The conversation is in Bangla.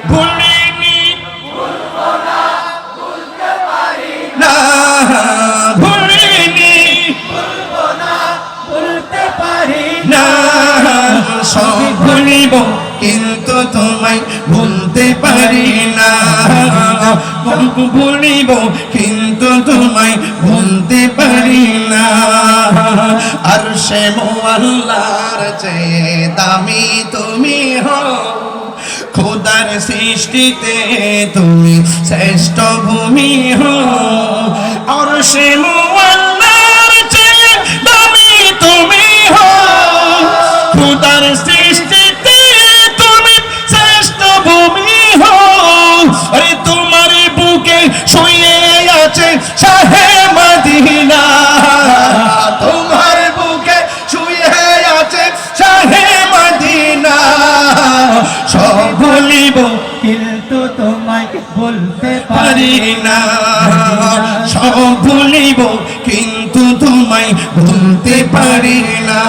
ভুলিনি না, ভুলিনি না, সব ভুলিব কিন্তু তোমায় ভুলতে পারি না, ভুলিব কিন্তু তোমায় ভুলতে পারি না। আরশে মুআল্লার চেয়ে দামি তুমি হও, খোদার সৃষ্টিতে তুমি শ্রেষ্ঠ ভূমি হও। আরশে মুআল্লার চেয়ে দামি তুমি হও, খোদার সৃষ্টিতে তুমি শ্রেষ্ঠ ভূমি হও। আরে তোমার বুকে শুয়ে আছে শাহে মদিনা, তোমার বুকে শুয়ে আছে শাহে মদিনা। সব ভুলিব কিন্তু তোমায় বলতে পারি না, সব ভুলিব কিন্তু তোমায় ভুলতে পারি না।